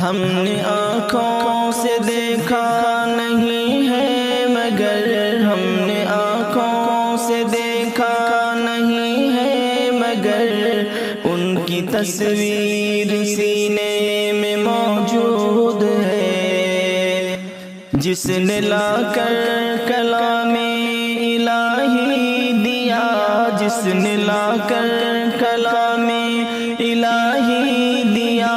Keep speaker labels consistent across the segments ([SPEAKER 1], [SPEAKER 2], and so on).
[SPEAKER 1] ہم نے آنکھوں سے دیکھا نہیں ہے مگر ہم نے آنکھوں سے دیکھا نہیں ہے مگر ان کی تصویر سینے میں موجود ہے، جس نے لا کر کلام الہی دیا، جس نے لا کر کلام الہی دیا،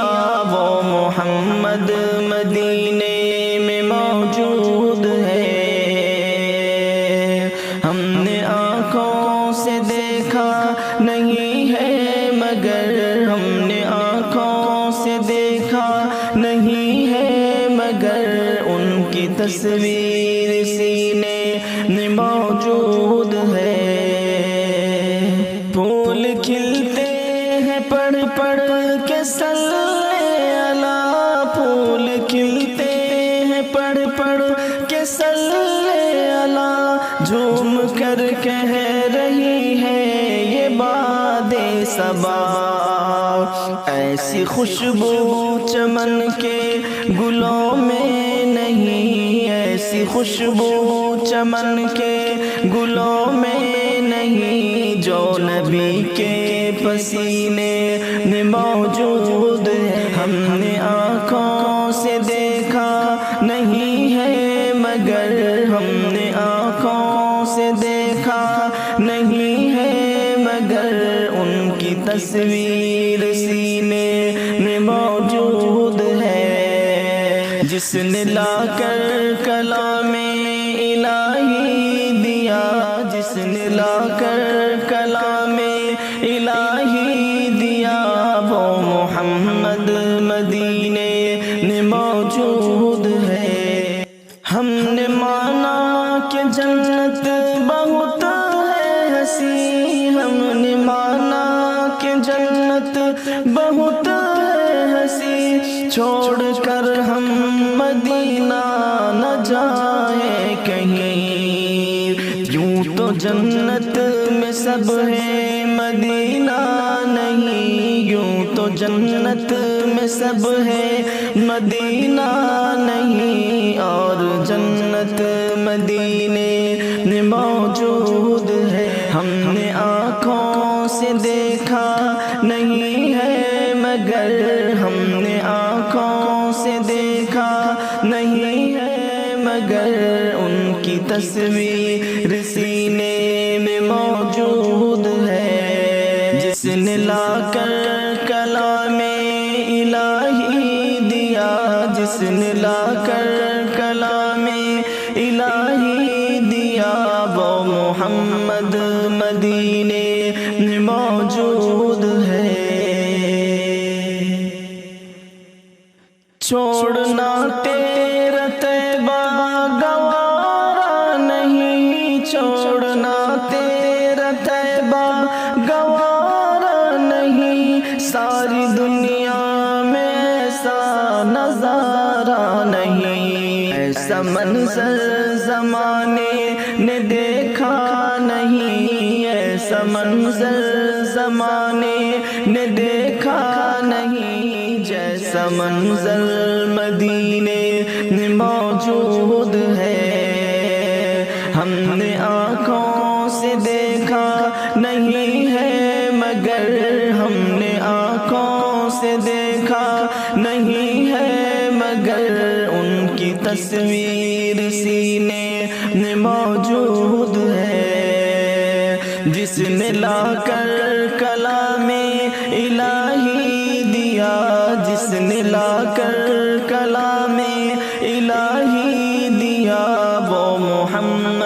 [SPEAKER 1] وہ محمد مدینے میں موجود ہے۔ ہم نے آنکھوں سے دیکھا نہیں ہے مگر ہم نے آنکھوں سے دیکھا نہیں ہے مگر ان کی تصویر سینے میں موجود ہے۔ پھول کھلتے ہیں پڑھ پڑھ کے صلی اللہ، پھول کھلتے ہیں پڑھ پڑھ کے صلی اللہ، جھوم کر کہہ رہی ہے یہ باد صبا، ایسی خوشبو چمن کے گلوں میں نہیں، ایسی خوشبو چمن کے گلوں میں نہیں، جو نبی کے پسینے میں موجود ہے۔ ہم نے آنکھوں سے دیکھا نہیں ہے مگر ہم نے آنکھوں سے دیکھا نہیں ہے مگر ان کی تصویر سینے میں موجود ہے، جس نے لا کر کلام الہی دیا، جس نے لا کر کلام الہی دیا، وہ محمد مدینے میں موجود ہے۔ ہم نے مانا کہ جنت بہت ہے حسین، ہم نے مانا کہ جنت بہت ہے حسین، چھوڑ کر ہم مدینہ نہ جائیں کہیں، یوں تو جنت میں سب ہے مدینہ نہیں، یوں تو جنت میں سب ہے مدینہ نہیں، اور جنت مدینے میں موجود ہے۔ ہم نے آنکھوں سے دیکھا نہیں ہے مگر ہم نے آنکھوں سے دیکھا نہیں ہے مگر ان کی تصویر سینے میں موجود ہے، جس نے لا کر کلام الہی دیا، جس نے لا کر کلام الہی دیا، وہ محمد مدینے میں موجود ہے۔ چھوڑنا تیرا طیبہ گوارا نہیں، چھوڑنا تیرا طیبہ گوارا نہیں، ساری دنیا میں ایسا نظارہ نہیں، ایسا منظر زمانے نے دیکھا نہیں، ایسا منظر زمانے نے دیکھا نہیں، جیسا منظر مدینے میں موجود ہے۔ ہم نے آنکھوں سے دیکھا نہیں ہے مگر ہم نے آنکھوں سے دیکھا نہیں ہے مگر ان کی تصویر سینے میں موجود ہے، جس نے لا کر کلام الہی دیا، جس نے لا کر کلام الہی دیا، وہ محمد